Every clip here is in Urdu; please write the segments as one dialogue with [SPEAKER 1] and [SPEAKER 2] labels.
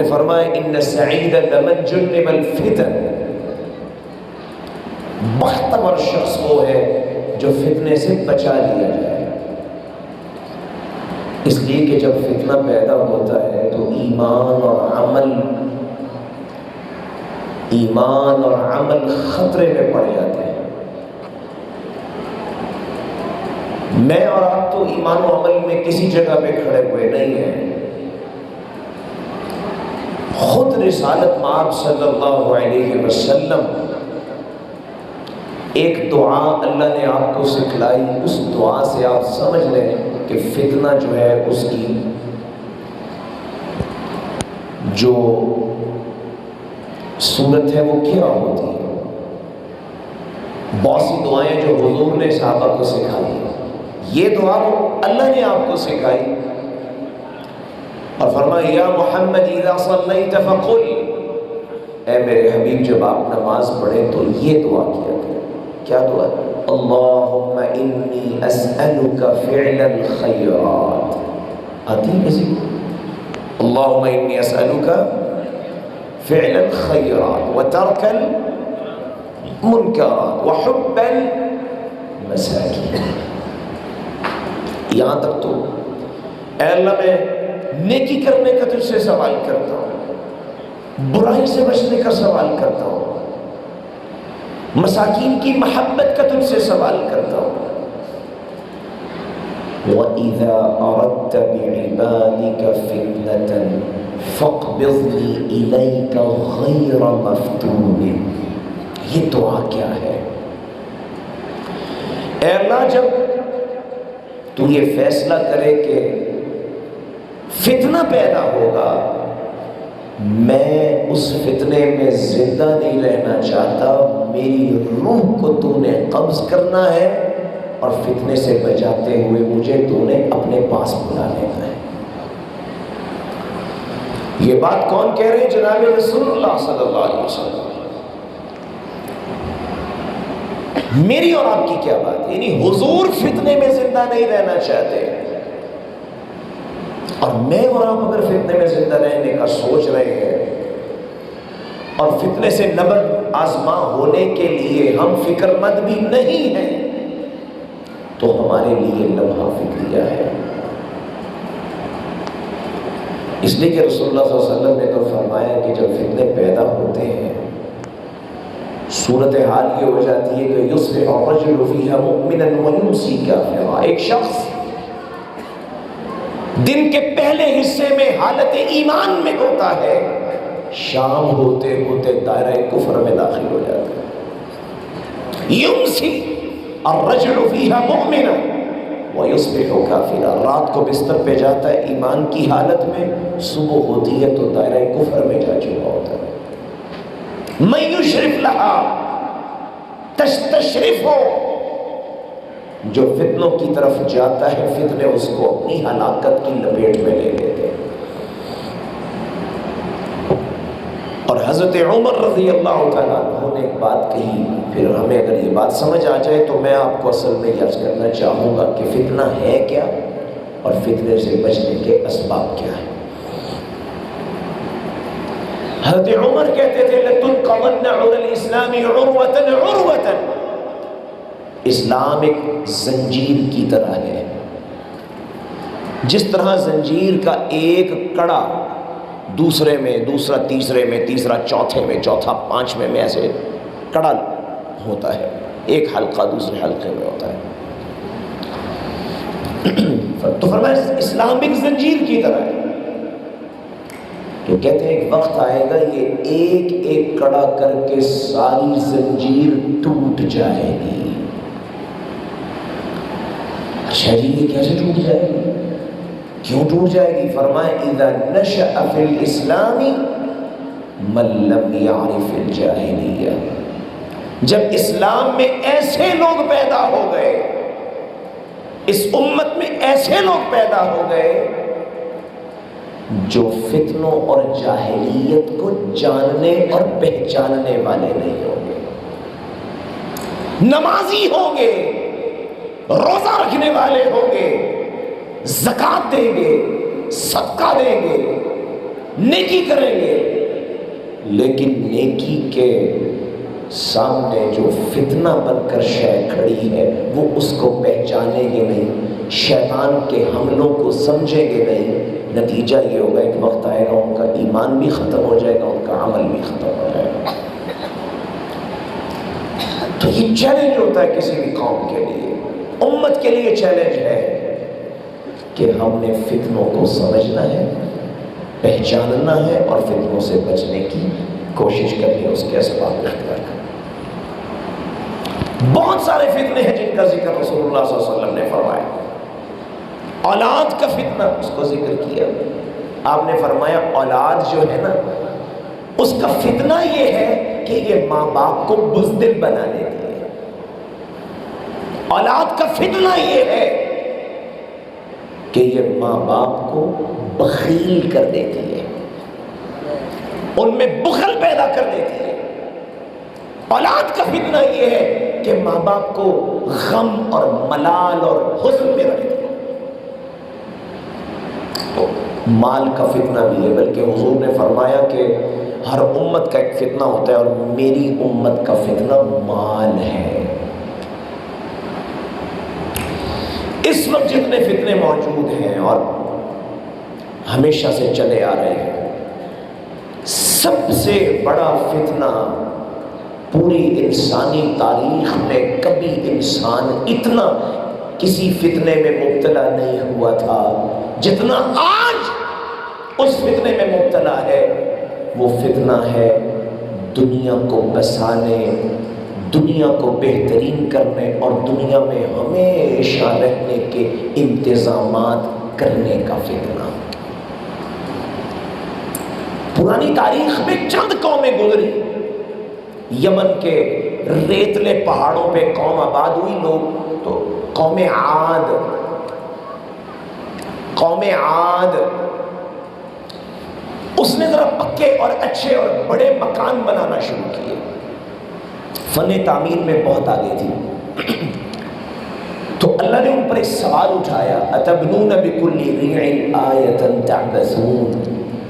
[SPEAKER 1] نے فرمایا ان السعید لمن جنب الفتن، بختور شخص وہ ہے جو فتنے سے بچا لیا جائے۔ اس لیے کہ جب فتنہ پیدا ہوتا ہے تو ایمان اور عمل خطرے میں پڑ جاتے ہیں۔ میں اور آپ تو ایمان و عمل میں کسی جگہ پہ کھڑے ہوئے نہیں ہیں۔ خود رسالت مآب صلی اللہ علیہ وسلم ایک دعا اللہ نے آپ کو سکھلائی، اس دعا سے آپ سمجھ لیں کہ فتنہ جو ہے اس کی جو صورت ہے وہ کیا ہوتی ہے۔ بہت سی دعائیں جو حضور نے صحابہ کو سکھائی، یہ دعا وہ اللہ نے آپ کو سکھائی اور فرمایا یا محمد اذا صلیت فقل، اے میرے حبیب جب آپ نماز پڑھیں تو یہ دعا کیا کریں۔ کیا دعا؟ اللہم انی اسألک فعل الخیرات، آتی ہے کسی کو؟ اللہم انی اسألک فعل الخیرات وترک المنکرات وحب المساکین۔ یہاں تک تو اے اللہ میں نیکی کرنے کا تجھ سے سوال کرتا ہوں، برائی سے بچنے کا سوال کرتا ہوں، مساکین کی محبت کا تجھ سے سوال کرتا ہوں۔ وَإِذَا أَرَدْتَ بِعِبَادِكَ فِتْنَةً فَاقْبِضْنِي إِلَيْكَ غَيْرَ مَفْتُونٍ۔ یہ دعا کیا ہے؟ اے اللہ جب تو یہ فیصلہ کرے کہ فتنہ پیدا ہوگا، میں اس فتنے میں زندہ نہیں رہنا چاہتا، میری روح کو تو نے قبض کرنا ہے اور فتنے سے بچاتے ہوئے مجھے تو نے اپنے پاس بلا لینا ہے۔ یہ بات کون کہہ رہے ہیں؟ جناب رسول اللہ صلی اللہ علیہ وسلم۔ میری اور آپ کی کیا بات ہے؟ یعنی حضور فتنے میں زندہ نہیں رہنا چاہتے، اور میں اور آپ اگر فتنے میں زندہ رہنے کا سوچ رہے ہیں اور فتنے سے نبرد آزما ہونے کے لیے ہم فکر مند بھی نہیں ہیں، تو ہمارے لیے لمحہ فکریہ ہے۔ اس لیے کہ رسول اللہ صلی اللہ علیہ وسلم نے تو فرمایا کہ جب فتنے پیدا ہوتے ہیں صورتحال یہ ہو جاتی ہے کہ یصبح الرجل فیہا مؤمنا ویمسی کافرا، ایک شخص دن کے پہلے حصے میں حالت ایمان میں ہوتا ہے، شام ہوتے ہوتے دائرہ کفر میں داخل ہو جاتا ہے۔ یمسی الرجل فیہا مؤمنا ویصبح کافرا، رات کو بستر پہ جاتا ہے ایمان کی حالت میں، صبح ہوتی ہے تو دائرہ کفر میں جا چکا ہوتا ہے۔ من یشرف لہا، تشتشرف ہو، جو فتنوں کی طرف جاتا ہے فتنے اس کو اپنی ہلاکت کی لپیٹ میں لے لیتے ہیں۔ اور حضرت عمر رضی اللہ تعالیٰ عنہ نے ایک بات کہی، پھر ہمیں اگر یہ بات سمجھ آ جائے تو میں آپ کو اصل میں یہ عرض کرنا چاہوں گا کہ فتنہ ہے کیا اور فتنے سے بچنے کے اسباب کیا ہیں۔ حضرت عمر کہتے تھے لَتُنْقَضَنَّ عُرَى الْإِسْلَامِ عُرْوَةً عُرْوَةً، اسلام ایک زنجیر کی طرح ہے، جس طرح زنجیر کا ایک کڑا دوسرے میں، دوسرا تیسرے میں، تیسرا چوتھے میں، چوتھا پانچویں میں ایسے کڑا ہوتا ہے، ایک حلقہ دوسرے حلقے میں ہوتا ہے۔ تو فرمایا اسلام ایک زنجیر کی طرح ہے، تو کہتے ہیں ایک وقت آئے گا یہ ایک ایک کڑا کر کے ساری زنجیر ٹوٹ جائے گی۔ اچھا جی یہ کیسے ٹوٹ جائے گی؟ کیوں ٹوٹ جائے گی؟ فرمائے اذا نشأ فی الاسلام من لم یعرف الجاہلیہ، جب اسلام میں ایسے لوگ پیدا ہو گئے، اس امت میں ایسے لوگ پیدا ہو گئے جو فتنوں اور جاہلیت کو جاننے اور پہچاننے والے نہیں ہوں گے، نمازی ہوں گے، روزہ رکھنے والے ہوں گے، زکوٰۃ دیں گے، صدقہ دیں گے، نیکی کریں گے، لیکن نیکی کے سامنے جو فتنہ بن کر شے کھڑی ہے وہ اس کو پہچانیں گے نہیں، شیطان کے حملوں کو سمجھیں گے نہیں، نتیجہ یہ ہوگا ایک وقت آئے گا ان کا ایمان بھی ختم ہو جائے گا، ان کا عمل بھی ختم ہو جائے گا۔ تو یہ چیلنج ہوتا ہے کسی بھی قوم کے لیے، امت کے لیے چیلنج ہے کہ ہم نے فتنوں کو سمجھنا ہے، پہچاننا ہے اور فتنوں سے بچنے کی کوشش کرنی ہے، اس کے اسباب اختیار کرنا۔ بہت سارے فتنے ہیں جن کا ذکر رسول اللہ صلی اللہ علیہ وسلم نے فرمایا۔ اولاد کا فتنہ اس کو ذکر کیا، آپ نے فرمایا اولاد جو ہے نا اس کا فتنہ یہ ہے کہ یہ ماں باپ کو بزدل بنا دیتی ہے۔ اولاد کا فتنہ یہ ہے کہ یہ ماں باپ کو بخیل کر دیتی ہے، ان میں بخل پیدا کر دیتی ہے۔ اولاد کا فتنہ یہ ہے کہ ماں باپ کو غم اور ملال اور حزن میں رکھتی ہے۔ تو مال کا فتنہ بھی ہے، بلکہ حضور نے فرمایا کہ ہر امت کا ایک فتنہ ہوتا ہے اور میری امت کا فتنہ مال ہے۔ اس وقت جتنے فتنے موجود ہیں اور ہمیشہ سے چلے آ رہے ہیں، سب سے بڑا فتنہ پوری انسانی تاریخ میں کبھی انسان اتنا کسی فتنے میں مبتلا نہیں ہوا تھا جتنا آج اس فتنے میں مبتلا ہے۔ وہ فتنہ ہے دنیا کو بسانے، دنیا کو بہترین کرنے اور دنیا میں ہمیشہ رہنے کے انتظامات کرنے کا فتنہ۔ پرانی تاریخ میں چند قومیں گزری، یمن کے ریتلے پہاڑوں پہ قوم آباد ہوئی، لوگ تو قوم عاد اس نے ذرا پکے اور اچھے اور بڑے مکان بنانا شروع کیے، فن تعمیر میں بہت آگے تھی۔ تو اللہ نے ان پر ایک سوال اٹھایا، اتبنون بکل ریع آیۃ تعبثون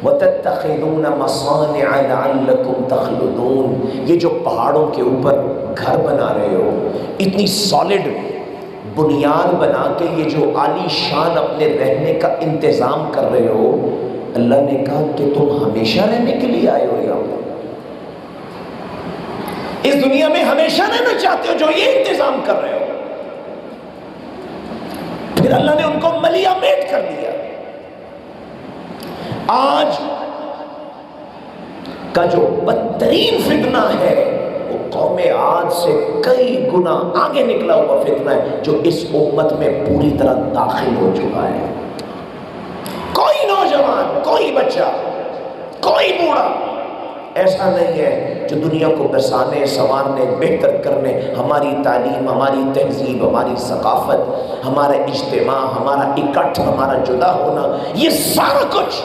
[SPEAKER 1] وتتخذون مصانع لعلکم تخلدون۔ یہ جو پہاڑوں کے اوپر گھر بنا رہے ہو، اتنی سالڈ بنیاد بنا کے یہ جو عالی شان اپنے رہنے کا انتظام کر رہے ہو، اللہ نے کہا کہ تم ہمیشہ رہنے کے لیے آئے ہو یہاں پر، اس دنیا میں ہمیشہ رہنا چاہتے ہو جو یہ انتظام کر رہے ہو؟ پھر اللہ نے ان کو ملیا میٹ کر دیا۔ آج کا جو بدترین فتنہ ہے وہ قوم عاد سے کئی گنا آگے نکلا ہوا فتنہ ہے جو اس امت میں پوری طرح داخل ہو چکا ہے۔ کوئی نوجوان، کوئی بچہ، کوئی بوڑھا ایسا نہیں ہے جو دنیا کو بسانے، سنوارنے، بہتر کرنے، ہماری تعلیم، ہماری تہذیب، ہماری ثقافت، ہمارا اجتماع، ہمارا اکٹھ، ہمارا جدا ہونا، یہ سارا کچھ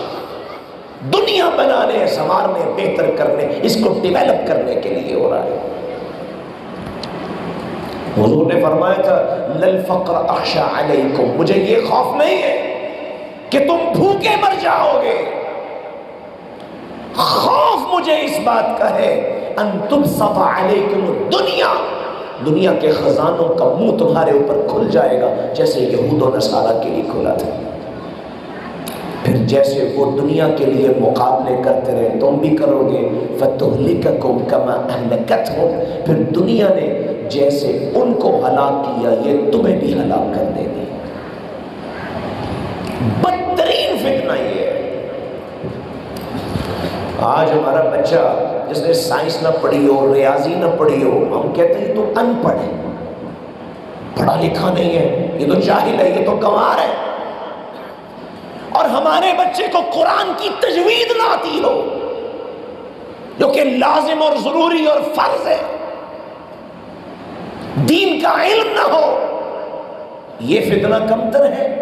[SPEAKER 1] دنیا بنانے، سنوارنے، بہتر کرنے، اس کو ڈیولپ کرنے کے لیے ہو رہا ہے۔ حضور نے فرمایا تھا للفقر اخشى علیکم، مجھے یہ خوف نہیں ہے کہ تم بھوکے مر جاؤ گے، خوف مجھے اس بات کا ہے ان تبسط علیکم الدنیا، دنیا کے خزانوں کا منہ تمہارے اوپر کھل جائے گا جیسے یہود و نصارہ کے لیے کھلا تھا۔ پھر جیسے وہ دنیا کے لیے مقابلے کرتے رہے تم بھی کرو گے، فَتُهْلِكَكُمْ كَمَا أَهْلَكَتْهُمْ، پھر دنیا نے جیسے ان کو ہلاک کیا یہ تمہیں بھی ہلاک کر دے گی۔ بدترین فتنہ یہ ہے۔ آج ہمارا بچہ جس نے سائنس نہ پڑھی ہو، ریاضی نہ پڑھی ہو، ہم کہتے ہیں یہ تو ان پڑھ ہے، پڑھا لکھا نہیں ہے، یہ تو جاہل ہے، یہ تو گنوار ہے۔ اور ہمارے بچے کو قرآن کی تجوید نہ آتی ہو جو کہ لازم اور ضروری اور فرض ہے، دین کا علم نہ ہو، یہ فتنہ کمتر ہے۔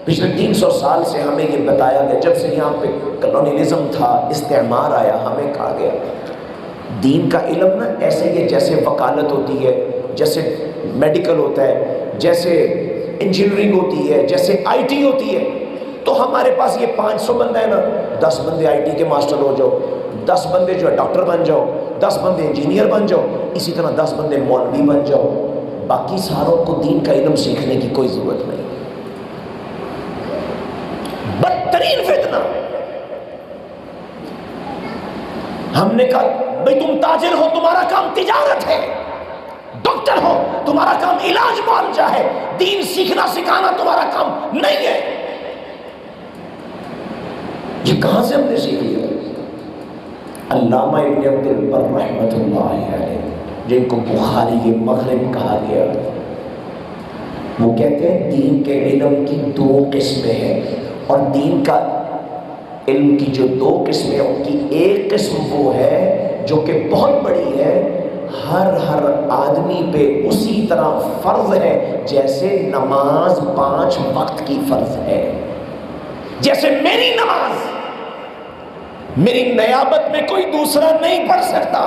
[SPEAKER 1] پچھلے 300 سال سے ہمیں یہ بتایا گیا، جب سے یہاں پہ کلونیلزم تھا، استعمار آیا، ہمیں کہا گیا دین کا علم نا ایسے ہی جیسے وکالت ہوتی ہے، جیسے میڈیکل ہوتا ہے، جیسے انجینئرنگ ہوتی ہے، جیسے آئی ٹی ہوتی ہے، تو ہمارے پاس یہ 500 بندہ ہے نا، 10 بندے آئی ٹی کے ماسٹر ہو جاؤ، 10 بندے جو ہے ڈاکٹر بن جاؤ، 10 بندے انجینئر بن جاؤ، اسی طرح 10 بندے مولوی بن جاؤ، باقی ساروں کو دین کا علم سیکھنے کی کوئی ضرورت نہیں۔ بدترین فتنہ۔ ہم نے کہا بھئی تم تاجر ہو، تمہارا کام تجارت ہے، ڈاکٹر ہو تمہارا کام علاج معالجہ ہے، دین سیکھنا سکھانا تمہارا کام نہیں ہے۔ یہ کہاں سے ہم نے سیکھ لیا؟ علامہ ابن عبد البر رحمۃ اللہ علیہ، جن کو بخاری مغرب کہا گیا، وہ کہتے ہیں دین کے علم کی 2 قسمیں ہیں، اور دین کا علم کی جو 2 قسمیں ہیں ان کی ایک قسم وہ ہے جو کہ بہت بڑی ہے، ہر آدمی پہ اسی طرح فرض ہے جیسے نماز 5 وقت کی فرض ہے۔ جیسے میری نماز میری نیابت میں کوئی دوسرا نہیں پڑھ سکتا،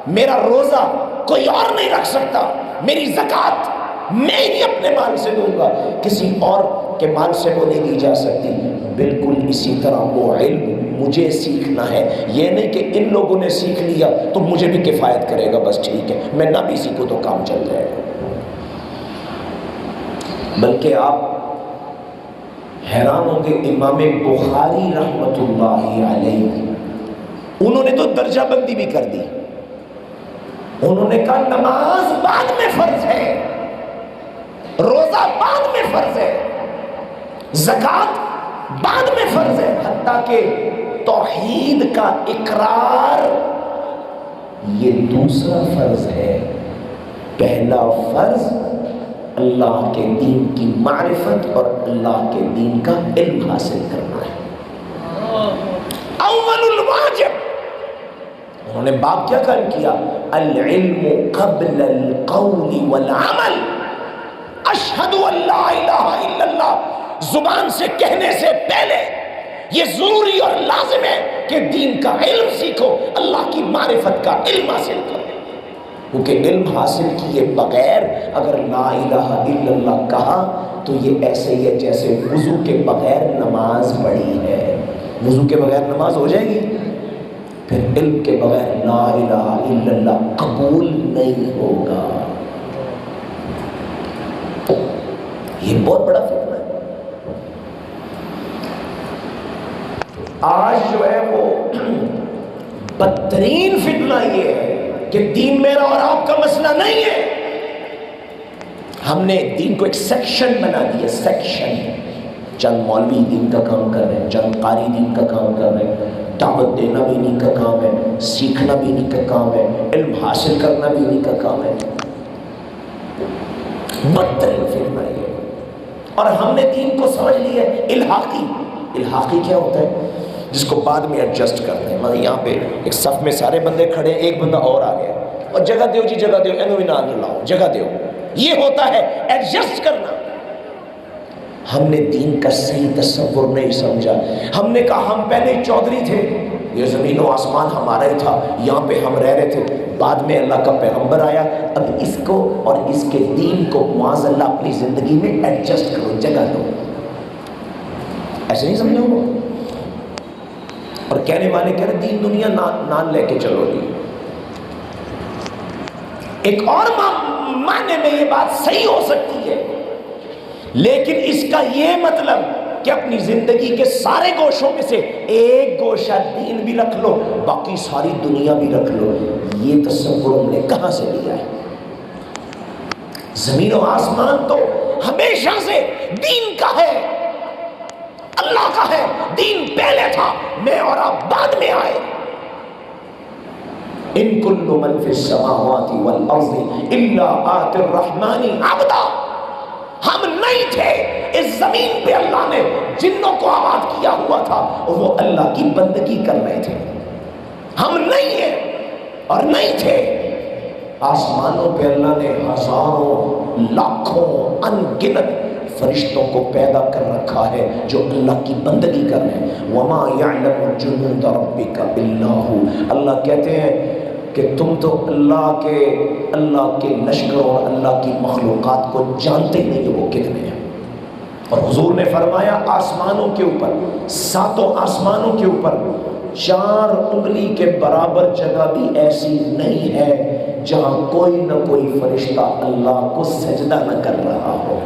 [SPEAKER 1] میرا روزہ کوئی اور نہیں رکھ سکتا، میری زکوٰۃ میں ہی اپنے مال سے دوں گا، کسی اور کے مال سے وہ نہیں دی جا سکتی، بالکل اسی طرح وہ علم مجھے سیکھنا ہے۔ یہ نہیں کہ ان لوگوں نے سیکھ لیا تو مجھے بھی کفایت کرے گا، بس ٹھیک ہے میں نہ بھی سیکھوں تو کام چل جائے گا، بلکہ آپ حیران ہوں گے امام بخاری رحمۃ اللہ علیہ، انہوں نے تو درجہ بندی بھی کر دی۔ انہوں نے کہا نماز بعد میں فرض ہے، روزہ بعد میں فرض ہے، زکوٰۃ بعد میں فرض ہے، حتیٰ کہ توحید کا اقرار یہ دوسرا فرض ہے۔ پہلا فرض اللہ کے دین کی معرفت اور اللہ کے دین کا علم حاصل کرنا ہے۔ اول الواجب، انہوں نے باپ کیا کام کیا؟ العلم قبل القول والعمل، اشہد ان لا الہ الا اللہ، زبان سے کہنے سے پہلے یہ ضروری اور لازم ہے کہ دین کا علم سیکھو، اللہ کی معرفت کا علم حاصل کرو، کیونکہ علم حاصل کیے بغیر اگر لا الہ الا اللہ کہا تو یہ ایسے ہی ہے جیسے وضو کے بغیر نماز پڑھی ہے۔ وضو کے بغیر نماز ہو جائے گی؟ پھر علم کے بغیر لا الہ الا اللہ قبول نہیں ہوگا۔ یہ بہت بڑا فتنہ ہے۔ آج جو ہے وہ بدترین فتنہ یہ ہے کہ دین میرا اور آپ کا مسئلہ نہیں ہے، ہم نے دین کو ایک سیکشن بنا دیا، سیکشن، چند مولوی دین کا کام کر رہے ہیں، چند قاری دین کا کام کر رہے ہیں، دعوت دینا بھی انہیں کا کام ہے، سیکھنا بھی انہیں کا کام ہے، علم حاصل کرنا بھی انہیں کا کام ہے۔ بدترین فتنہ یہ، اور ہم نے دین کو سمجھ لیا الحاقی۔ الحاقی کیا ہوتا ہے؟ جس کو بعد میں ایڈجسٹ کرتے ہیں، مگر یہاں پہ ایک صف میں سارے بندے کھڑے ہیں، ایک بندہ اور آ گیا اور جگہ دیو جی، جگہ دیو، اینو بھی نہ لاؤ، جگہ دیو، یہ ہوتا ہے ایڈجسٹ کرنا۔ ہم نے دین کا صحیح تصور نہیں سمجھا، ہم نے کہا ہم پہلے چودھری تھے، یہ زمین و آسمان ہمارا ہی تھا، یہاں پہ ہم رہ رہے تھے، بعد میں اللہ کا پیغمبر آیا، اب اس کو اور اس کے دین کو معاذ اللہ اپنی زندگی میں ایڈجسٹ کرو، جگہ دو۔ ایسے نہیں سمجھو گے؟ اور کہنے والے کہہ رہے دین دنیا نان لے کے چلو جی۔ ایک اور معنی میں یہ بات صحیح ہو سکتی ہے، لیکن اس کا یہ مطلب کہ اپنی زندگی کے سارے گوشوں میں سے ایک گوشہ دین بھی رکھ لو، باقی ساری دنیا بھی رکھ لو، یہ تصور ہم نے کہاں سے لیا ہے؟ زمین و آسمان تو ہمیشہ سے دین کا ہے، اللہ کا ہے، دین پہلے تھا، میں اور آپ بعد میں آئے۔ ان کل من فی السماوات والارض الا آتی الرحمن عبدا، ہم نہیں تھے اس زمین پہ، اللہ نے جنوں کو آباد کیا ہوا تھا اور وہ اللہ کی بندگی کر رہے تھے، ہم نہیں ہیں اور نہیں تھے۔ آسمانوں پہ اللہ نے ہزاروں لاکھوں ان گنت فرشتوں کو پیدا کر رکھا ہے جو اللہ کی بندگی کر رہے ہیں۔ وما یعلم جنود ربک الا ھو، اللہ کہتے ہیں کہ تم تو اللہ کے لشکر اور اللہ کی مخلوقات کو جانتے نہیں وہ کتنے ہیں۔ اور حضور نے فرمایا آسمانوں کے اوپر، ساتوں آسمانوں کے اوپر 4 انگلی کے برابر جگہ بھی ایسی نہیں ہے جہاں کوئی نہ کوئی فرشتہ اللہ کو سجدہ نہ کر رہا ہو۔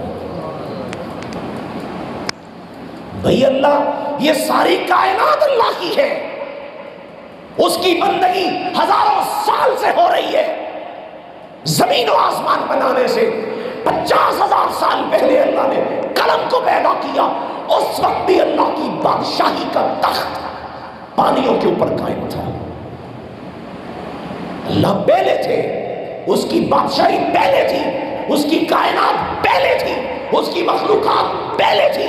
[SPEAKER 1] بھئی اللہ، یہ ساری کائنات اللہ کی ہے، اس کی بندگی ہزاروں سال سے ہو رہی ہے۔ زمین و آسمان بنانے سے 50,000 سال پہلے اللہ نے قلم کو پیدا کیا، اس وقت بھی اللہ کی بادشاہی کا تخت پانیوں کے اوپر قائم تھا۔ اللہ پہلے تھے، اس کی بادشاہی پہلے تھی، اس کی کائنات پہلے تھی، اس کی مخلوقات پہلے تھی۔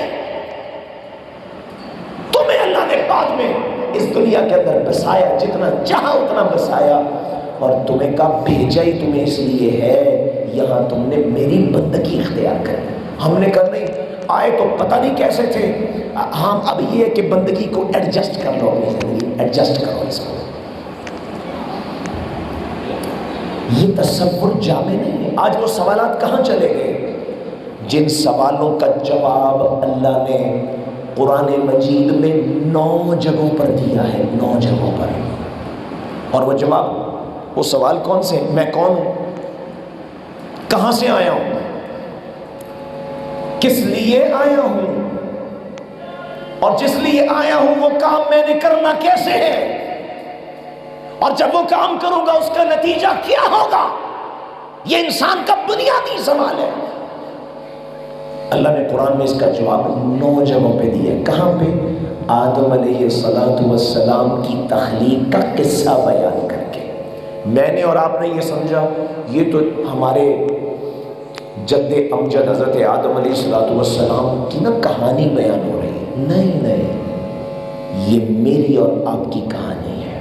[SPEAKER 1] تمہیں اللہ نے بعد میں اس دنیا کے اندر بسایا، جتنا چاہا اتنا بسایا، اور تمہیں کہا بھیجا ہی تمہیں اس لیے ہے یہاں تم نے میری بندگی اختیار کرنی۔ ہم نے کہا نہیں، آئے تو پتہ نہیں کیسے تھے، ہم اب یہ ہے کہ بندگی کو ایڈجسٹ کر لو، اپنی زندگی ایڈجسٹ کرو اس کو۔ یہ تصور جامع نہیں ہے۔ آج وہ سوالات کہاں چلے گئے جن سوالوں کا جواب اللہ نے قرآن مجید میں 9 جگہوں پر دیا ہے، 9 جگہوں پر۔ اور وہ جواب، وہ سوال کون سے؟ میں کون ہوں، کہاں سے آیا ہوں، کس لیے آیا ہوں، اور جس لیے آیا ہوں وہ کام میں نے کرنا کیسے ہے، اور جب وہ کام کروں گا اس کا نتیجہ کیا ہوگا۔ یہ انسان کا بنیادی سوال ہے۔ اللہ نے قرآن میں اس کا جواب 9 جگہوں پہ دیا ہے۔ کہاں پہ؟ آدم علیہ السلام کی تخلیق کا قصہ بیان کر کے۔ میں نے اور آپ نے یہ سمجھا یہ تو ہمارے جد امجد حضرت آدم علیہ السلام کی نا کہانی بیان ہو رہی ہے۔ نہیں نہیں، یہ میری اور آپ کی کہانی ہے،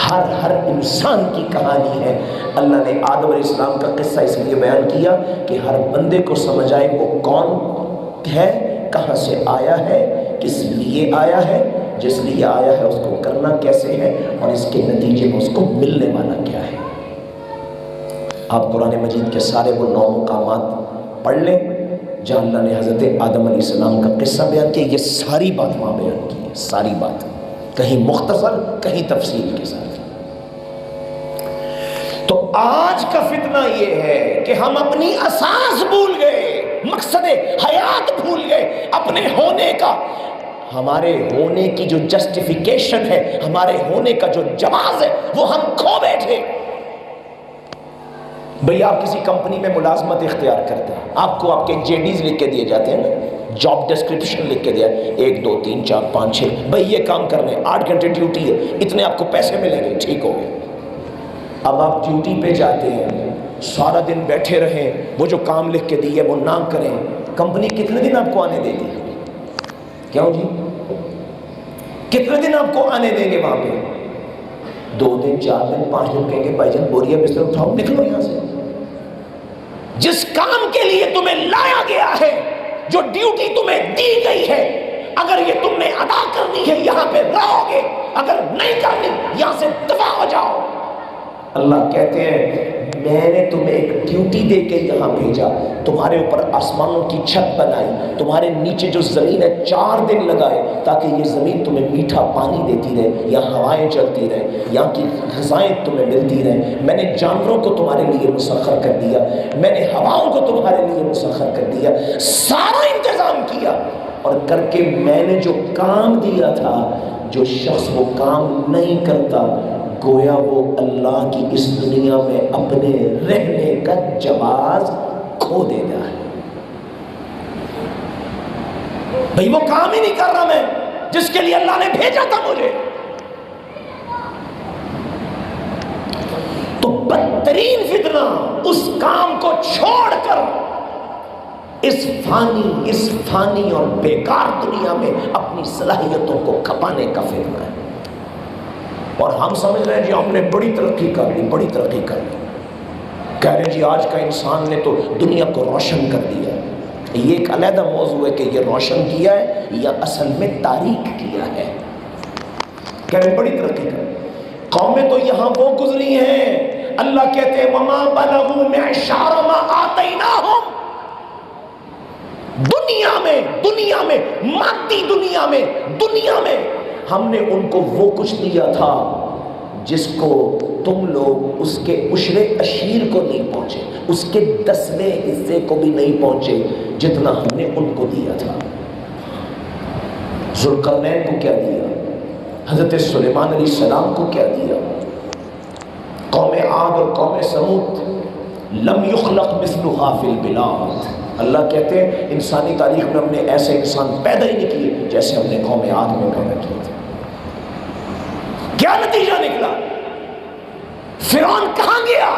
[SPEAKER 1] ہر انسان کی کہانی ہے۔ اللہ نے آدم علیہ السلام کا قصہ اس لیے بیان کیا کہ ہر بندے کو سمجھ آئے وہ کون ہے، کہاں سے آیا ہے، کس لیے آیا ہے، جس لیے آیا ہے اس کو کرنا کیسے ہے، اور اس کے نتیجے میں اس کو ملنے والا کیا ہے۔ آپ قرآن مجید کے سارے وہ 9 مقامات پڑھ لیں جہاں اللہ نے حضرت آدم علیہ السلام کا قصہ بیان کیا۔ یہ ساری بات وہاں بیان کی ہے، ساری بات، کہیں مختصر کہیں تفصیل کے ساتھ۔ تو آج کا فتنہ یہ ہے کہ ہم اپنی اساس بھول گئے، مقصد حیات بھول گئے، اپنے ہونے کا، ہمارے ہونے کی جو جسٹیفیکیشن ہے، ہمارے ہونے کا جو جواز ہے وہ ہم کھو بیٹھے۔ بھئی آپ کسی کمپنی میں ملازمت اختیار کرتے ہیں، آپ کو آپ کے JDs لکھ کے دیے جاتے ہیں نا، جاب ڈسکرپشن لکھ کے دیا 1 2 3 4 5 6، بھئی یہ کام کرنے 8 گھنٹے ڈیوٹی ہے، اتنے آپ کو پیسے ملیں گے، ٹھیک ہو گئے۔ اب آپ ڈیوٹی پہ جاتے ہیں، سارا دن بیٹھے رہیں، وہ جو کام لکھ کے دیے وہ نہ کریں، کمپنی کتنے دن آپ کو آنے دے گی؟ کیوں جی؟ کتنے دن آپ کو آنے دیں گے وہاں پہ؟ 2 دن 4 دن 5 دن کہیں گے بھائی جان بوریا بستر اٹھاؤ نکلو یہاں سے۔ جس کام کے لیے تمہیں لایا گیا ہے، جو ڈیوٹی تمہیں دی گئی ہے، اگر یہ تم نے ادا کرنی ہے یہاں پہ رہو گے، اگر نہیں کرنی یہاں سے دفع ہو جاؤ۔ اللہ کہتے ہیں میں نے تمہیں ایک ڈیوٹی دے کے یہاں بھیجا، تمہارے اوپر آسمانوں کی چھت بنائی، تمہارے نیچے جو زمین ہے 4 دن لگائے تاکہ یہ زمین تمہیں میٹھا پانی دیتی رہے، یہاں ہوائیں چلتی رہے، یہاں کی غذائیں تمہیں ملتی رہے، میں نے جانوروں کو تمہارے لیے مسخر کر دیا، میں نے ہواؤں کو تمہارے لیے مسخر کر دیا، سارا انتظام کیا، اور کر کے میں نے جو کام دیا تھا، جو شخص وہ کام نہیں کرتا گویا وہ اللہ کی اس دنیا میں اپنے رہنے کا جواز کھو دیتا ہے۔ بھئی وہ کام ہی نہیں کر رہا میں جس کے لیے اللہ نے بھیجا تھا مجھے۔ تو بدترین فتنہ اس کام کو چھوڑ کر اس فانی اور بیکار دنیا میں اپنی صلاحیتوں کو کھپانے کا فتنہ ہے۔ اور ہم سمجھ رہے ہیں جی ہم نے بڑی ترقی کر لی، بڑی ترقی کر لی، کہہ رہے ہیں جی آج کا انسان نے تو دنیا کو روشن کر دیا۔ یہ ایک علیحدہ موضوع ہے کہ یہ روشن کیا ہے یا اصل میں تاریک کیا ہے۔ کہہ رہے ہیں بڑی ترقی کر لی، قومیں تو یہاں وہ گزری ہیں، اللہ کہتے ہیں وَمَا بَلَغُوا مِعْشَارَ مَا آتَيْنَاهُمْ، دنیا میں مادی دنیا میں ہم نے ان کو وہ کچھ دیا تھا جس کو تم لوگ اس کے عشر عشیر کو نہیں پہنچے، اس کے 10ویں حصے کو بھی نہیں پہنچے جتنا ہم نے ان کو دیا تھا۔ ذوالقرنین کو کیا دیا، حضرت سلیمان علیہ السلام کو کیا دیا، قوم عاد اور قوم سمود لم یخلق مثلها فی البلاد۔ اللہ کہتے ہیں انسانی تاریخ میں ہم نے ایسے انسان پیدا ہی نہیں کیے جیسے ہم نے قوم عاد میں پیدا کیے تھے۔ کیا نتیجہ نکلا؟ فرعون کہاں گیا؟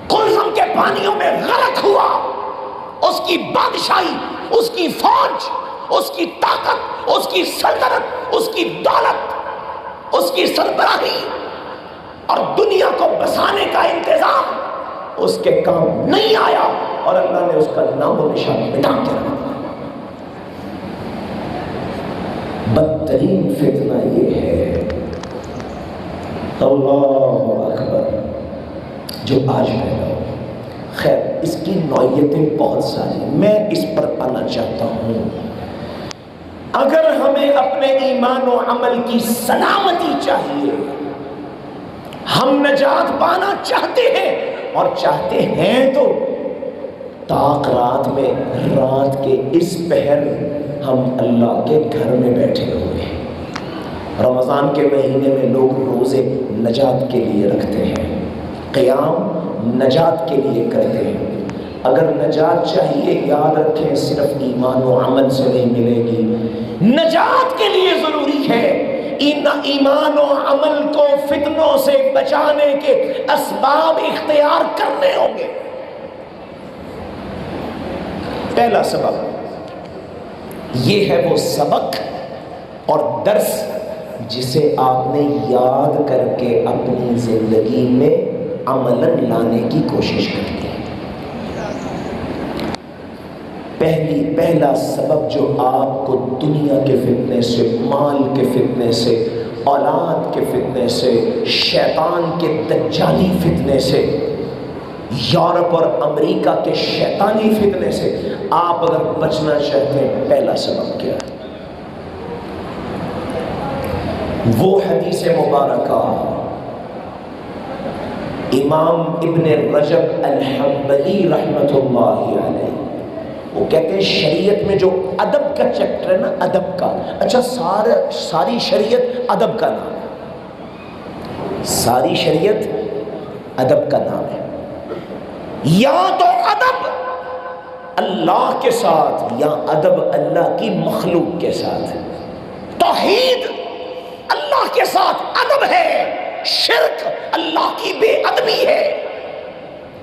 [SPEAKER 1] قلزم کے پانیوں میں غرق ہوا۔ اس کی بادشاہی، اس کی فوج، اس کی طاقت، اس کی سلطنت، اس کی دولت، اس کی سربراہی اور دنیا کو بسانے کا انتظام اس کے کام نہیں آیا، اور اللہ نے اس کا نام و نشان مٹا کے رکھ دیا۔ بدترین فتنہ یہ ہے، اللہ اکبر، جو آج پیدا ہو۔ خیر اس کی نوعیتیں بہت ساری، میں اس پر آنا چاہتا ہوں۔ اگر ہمیں اپنے ایمان و عمل کی سلامتی چاہیے، ہم نجات پانا چاہتے ہیں، اور چاہتے ہیں تو طاق رات میں رات کے اس پہر ہم اللہ کے گھر میں بیٹھے ہوئے ہیں۔ رمضان کے مہینے میں لوگ روزے نجات کے لیے رکھتے ہیں، قیام نجات کے لیے کرتے ہیں۔ اگر نجات چاہیے، یاد رکھیں صرف ایمان و عمل سے نہیں ملے گی، نجات کے لیے ضروری ہے ایمان و عمل کو فتنوں سے بچانے کے اسباب اختیار کرنے ہوں گے۔ پہلا سبب یہ ہے وہ سبق اور درس جسے آپ نے یاد کر کے اپنی زندگی میں عملاً لانے کی کوشش کرنی ہے۔ پہلا سبب جو آپ کو دنیا کے فتنے سے، مال کے فتنے سے، اولاد کے فتنے سے، شیطان کے دجالی فتنے سے، یورپ اور امریکہ کے شیطانی فتنے سے آپ اگر بچنا چاہتے ہیں، پہلا سبب کیا ہے؟ وہ حدیث مبارکہ امام ابن رجب الحنبلی رحمۃ اللہ علیہ، وہ کہتے ہیں شریعت میں جو ادب کا چیپٹر ہے نا، ادب کا، اچھا ساری شریعت ادب کا نام ہے، ساری شریعت ادب کا نام ہے۔ یا تو ادب اللہ کے ساتھ، یا ادب اللہ کی مخلوق کے ساتھ۔ توحید اللہ کے ساتھ ادب ہے، شرک اللہ کی بے ادبی ہے۔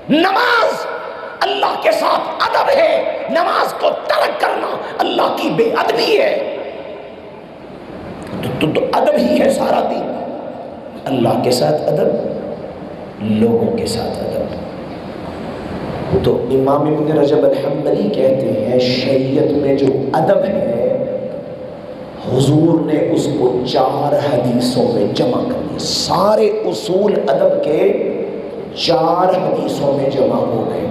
[SPEAKER 1] نماز اللہ کے ساتھ ادب ہے، نماز کو ترک کرنا اللہ کی بے ادبی ہے۔ تو ادب ہی ہے سارا دین، اللہ کے ساتھ ادب، لوگوں کے ساتھ ادب۔ تو امام ابن رجب الحنبلی کہتے ہیں شریعت میں جو ادب ہے حضور نے اس کو 4 حدیثوں میں جمع کر دیا، سارے اصول ادب کے 4 حدیثوں میں جمع ہو گئے۔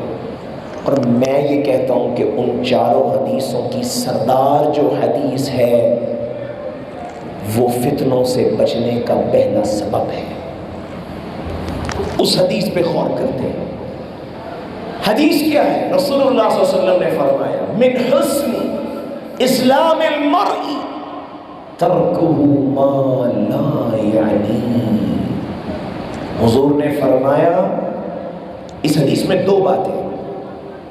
[SPEAKER 1] اور میں یہ کہتا ہوں کہ ان 4 حدیثوں کی سردار جو حدیث ہے وہ فتنوں سے بچنے کا پہلا سبب ہے۔ اس حدیث پہ غور کرتے ہیں۔ حدیث کیا ہے؟ رسول اللہ صلی اللہ علیہ وسلم نے فرمایا من حسن اسلام المرء ترکہ ما لا یعنی۔ حضور نے فرمایا، اس حدیث میں 2 باتیں،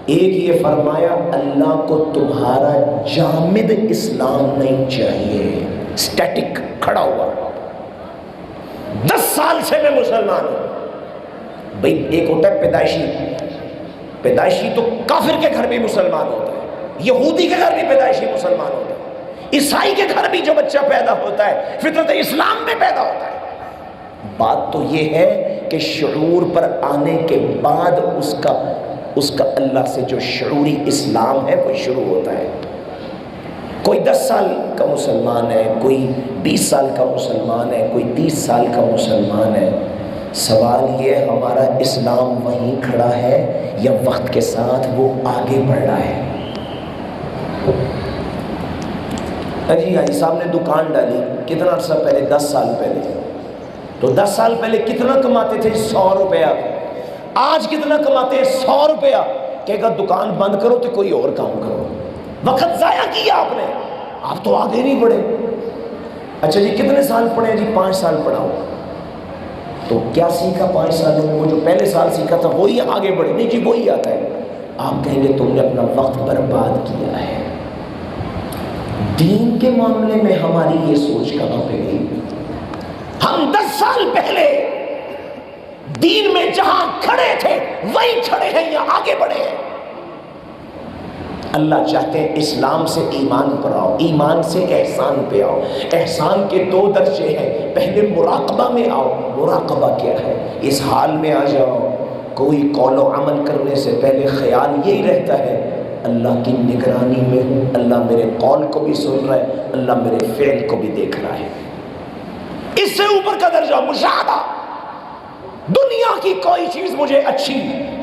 [SPEAKER 1] ایک یہ فرمایا اللہ کو تمہارا جامد اسلام نہیں چاہیے، سٹیٹک کھڑا ہوا 10 سال سے میں مسلمان ہوں۔ بھئی ایک ہوتا ہے پیدائشی تو کافر کے گھر بھی مسلمان ہوتا ہے، یہودی کے گھر بھی پیدائشی مسلمان ہوتا ہے، عیسائی کے گھر بھی جو بچہ پیدا ہوتا ہے فطرت اسلام میں پیدا ہوتا ہے۔ بات تو یہ ہے کہ شعور پر آنے کے بعد اس کا اللہ سے جو شعوری اسلام ہے وہ شروع ہوتا ہے۔ کوئی 10 سال کا مسلمان ہے، کوئی 20 سال کا مسلمان ہے، کوئی 30 سال کا مسلمان ہے۔ سوال یہ ہمارا اسلام وہیں کھڑا ہے یا وقت کے ساتھ وہ آگے بڑھ رہا ہے؟ جی حاجی صاحب نے دکان ڈالی، کتنا عرصہ پہلے؟ 10 سال پہلے. تو 10 سال پہلے کتنا کماتے تھے؟ 100 روپیہ. آج کتنا کماتے ہیں؟ 100 روپیہ. کہ اگر دکان بند کرو تو کوئی اور کام کرو. وقت ضائع کیا آپ نے، آپ تو آگے نہیں بڑھے. اچھا جی کتنے سال پڑھے؟ جی 5 سال پڑھا ہوں. تو کیا سیکھا 5 سالوں میں؟ وہ جو پہلے سال سیکھا تھا وہی آگے بڑھے؟ نہیں جی وہی آتا ہے. آپ کہیں گے تم نے اپنا وقت برباد کیا ہے. دین کے معاملے میں ہماری یہ سوچ کہاں پہ گئی؟ ہم 10 سال پہلے دین میں جہاں کھڑے تھے وہی کھڑے ہیں یا آگے بڑھے ہیں؟ اللہ چاہتے ہیں اسلام سے ایمان پر آؤ، ایمان سے احسان پہ آؤ. احسان کے 2 درجے ہیں. پہلے مراقبہ میں آؤ. مراقبہ کیا ہے؟ اس حال میں آ جاؤ کوئی قول و عمل کرنے سے پہلے خیال یہی رہتا ہے اللہ کی نگرانی میں ہوں، اللہ میرے قول کو بھی سن رہا ہے، اللہ میرے فعل کو بھی دیکھ رہا ہے. اس سے اوپر کا درجہ مشاہدہ. دنیا کی کوئی چیز مجھے اچھی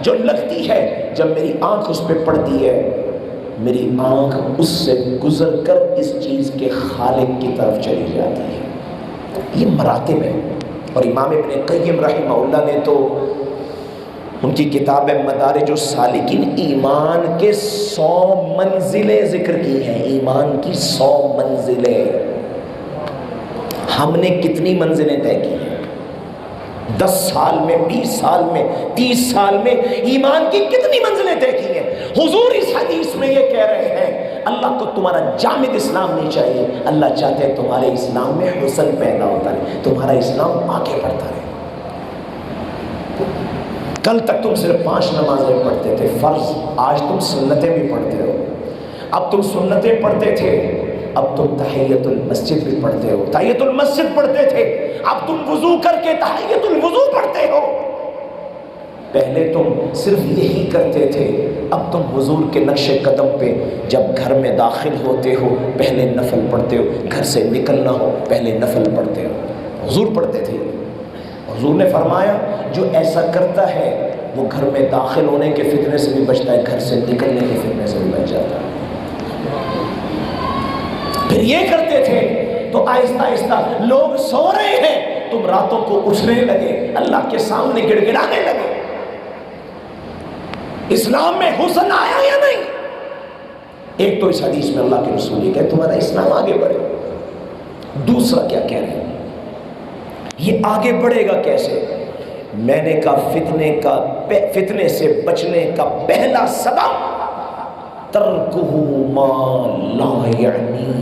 [SPEAKER 1] جو لگتی ہے، جب میری آنکھ اس پہ پڑتی ہے میری آنکھ اس سے گزر کر اس چیز کے خالق کی طرف چلی جاتی ہے. یہ مراتب ہے. اور امام ابن قیم رحمہ اللہ نے تو ان کی کتاب مدارج السالکین ایمان کے 100 منزلیں ذکر کی ہیں. ایمان کی 100 منزلیں. ہم نے کتنی منزلیں طے کی ہیں؟ 10 سال میں، 20 سال میں، 30 سال میں ایمان کی کتنی منزلیں طے کی ہیں؟ حضور اس حدیث میں یہ کہہ رہے ہیں اللہ کو تمہارا جامد اسلام نہیں چاہیے، اللہ چاہتے ہیں تمہارے اسلام میں حسن پیدا ہوتا رہے، تمہارا اسلام آگے بڑھتا رہے. کل تک تم صرف 5 نمازیں پڑھتے تھے فرض، آج تم سنتیں بھی پڑھتے ہو. اب تم سنتیں پڑھتے تھے، اب تم تحیت المسجد بھی پڑھتے ہو. تحیت المسجد پڑھتے تھے، اب تم وضو کر کے تحیت الوضو پڑھتے ہو. پہلے تم صرف یہی کرتے تھے، اب تم حضور کے نقش قدم پہ جب گھر میں داخل ہوتے ہو پہلے نفل پڑھتے ہو، گھر سے نکلنا ہو پہلے نفل پڑھتے ہو. حضور پڑھتے تھے. حضور نے فرمایا جو ایسا کرتا ہے وہ گھر میں داخل ہونے کے فتنے سے بھی بچتا ہے، گھر سے نکلنے کے فتنے سے بھی بچ جاتا ہے. پھر یہ کرتے تھے تو آہستہ آہستہ لوگ سو رہے ہیں تم راتوں کو اٹھنے لگے، اللہ کے سامنے گڑ گڑانے لگے. اسلام میں حسن آیا یا نہیں؟ ایک تو اس حدیث میں اللہ کے رسول یہ کہ تمہارا اسلام آگے بڑھے. دوسرا کیا کہہ رہے ہیں؟ یہ آگے بڑھے گا کیسے؟ میں نے کہا فتنے سے بچنے کا پہلا سبب ترکہ ما لا یعنی.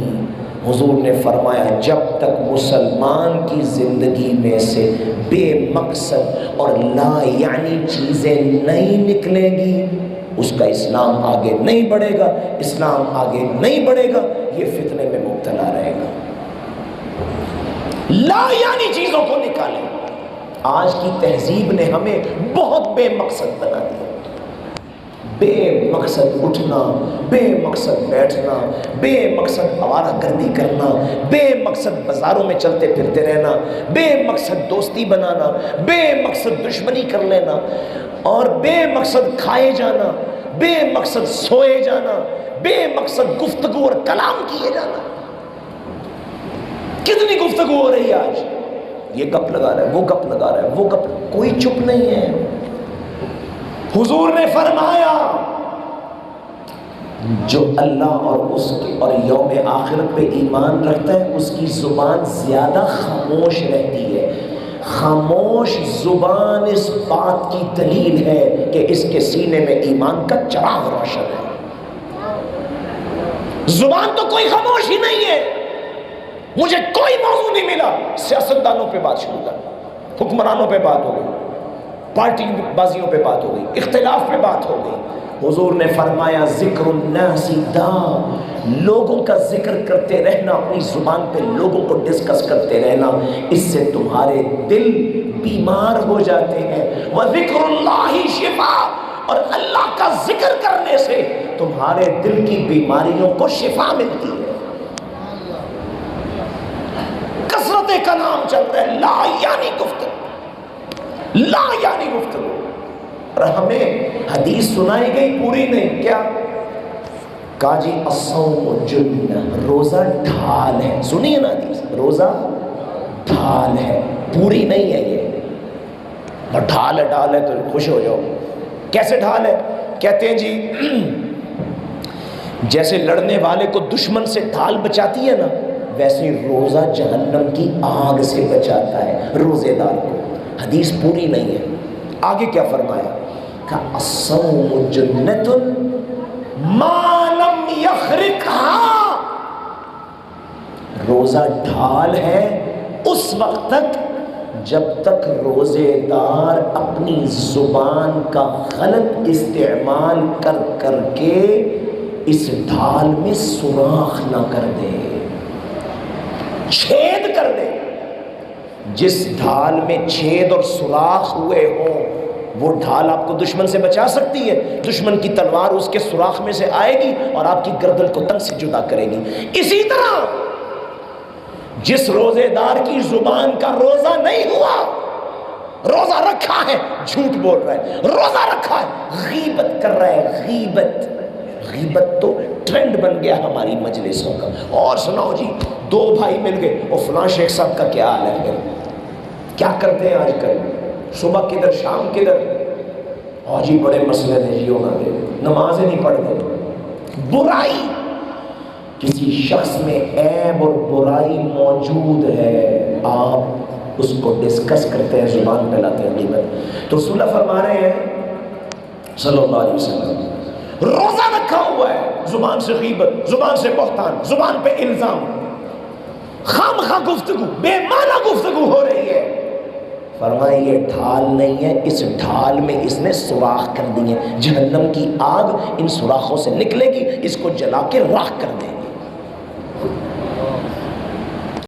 [SPEAKER 1] حضور نے فرمایا جب تک مسلمان کی زندگی میں سے بے مقصد اور لا یعنی چیزیں نہیں نکلیں گی اس کا اسلام آگے نہیں بڑھے گا. اسلام آگے نہیں بڑھے گا، یہ فتنے میں مبتلا رہے گا. لا یعنی چیزوں کو نکالیں. آج کی تہذیب نے ہمیں بہت بے مقصد بنا دیا. بے مقصد اٹھنا، بے مقصد بیٹھنا، بے مقصد آوارہ گردی کرنا، بے مقصد بازاروں میں چلتے پھرتے رہنا، بے مقصد دوستی بنانا، بے مقصد دشمنی کر لینا، اور بے مقصد کھائے جانا، بے مقصد سوئے جانا، بے مقصد گفتگو اور کلام کیے جانا. کتنی گفتگو ہو رہی ہے آج، یہ گپ لگا رہا ہے، وہ گپ لگا رہا ہے، وہ گپ، کوئی چپ نہیں ہے. حضور نے فرمایا جو اللہ اور اس کے اور یوم آخرت پہ ایمان رکھتا ہے اس کی زبان زیادہ خاموش رہتی ہے. خاموش زبان اس بات کی دلیل ہے کہ اس کے سینے میں ایمان کا چراغ روشن ہے. زبان تو کوئی خاموش ہی نہیں ہے. مجھے کوئی موضوع نہیں ملا، سیاستدانوں پہ بات شروع کر، حکمرانوں پہ بات ہو گئی، پارٹی بازیوں پہ بات ہو گئی، اختلاف پہ بات ہو گئی. حضور نے فرمایا ذکر الناس دا، لوگوں کا ذکر کرتے رہنا، اپنی زبان پہ لوگوں کو ڈسکس کرتے رہنا، اس سے تمہارے دل بیمار ہو جاتے ہیں. وذکر اللہ شفا، اور اللہ کا ذکر کرنے سے تمہارے دل کی بیماریوں کو شفا ملتی ہے. کثرت کا نام چل رہا ہے، لا یعنی گفتگو، لا یعنی گفتگو. اور ہمیں حدیث سنائی گئی پوری نہیں، کیا کہا جی الصوم جنہ، روزہ ڈھال ہے. سنیے نا حدیث، روزہ ڈھال ہے، پوری نہیں ہے یہ. اور ڈھال ہے تو خوش ہو جاؤ. کیسے ڈھال ہے؟ کہتے ہیں جی جیسے لڑنے والے کو دشمن سے ڈھال بچاتی ہے نا، ویسے روزہ جہنم کی آگ سے بچاتا ہے روزے دار کو. حدیث پوری نہیں ہے. آگے کیا فرمایا؟ کہ الصوم جنۃ ما لم یخرقھا، روزہ ڈھال ہے اس وقت تک جب تک روزے دار اپنی زبان کا غلط استعمال کر کر کے اس ڈھال میں سوراخ نہ کر دے، چھید کر دے. جس ڈھال میں چھید اور سوراخ ہوئے ہوں وہ ڈھال آپ کو دشمن سے بچا سکتی ہے. دشمن کی تلوار اس کے سوراخ میں سے آئے گی اور آپ کی گردن کو تن سے جدا کرے گی. اسی طرح جس روزے دار کی زبان کا روزہ نہیں ہوا، روزہ رکھا ہے جھوٹ بول رہا ہے، روزہ رکھا ہے غیبت کر رہا ہے. غیبت تو ٹرینڈ بن گیا ہماری مجلسوں کا. اور سناؤ جی، دو بھائی مل گئے، اور فلاں شیخ صاحب کا کیا حال ہے، پھر کیا کرتے ہیں آج کل، صبح کدھر شام کدھر، اور جی بڑے مسئلے ہیں جی، ہونا نمازیں نہیں پڑھ گئے. برائی، کسی شخص میں عیب اور برائی موجود ہے، آپ اس کو ڈسکس کرتے ہیں، زبان پہ لاتے ہیں غیبت. تو رسول اللہ فرما رہے ہیں صلی اللہ علیہ وسلم، روزہ رکھا ہوا ہے، زبان سے غیبت، زبان سے بہتان، زبان پہ الزام، خامخواہ گفتگو، بے معنی گفتگو ہو رہی ہے. فرمایا یہ ڈھال نہیں ہے، اس ڈھال میں اس نے سوراخ کر دیے. جہنم کی آگ ان سوراخوں سے نکلے گی، اس کو جلا کے راکھ کر دے گی.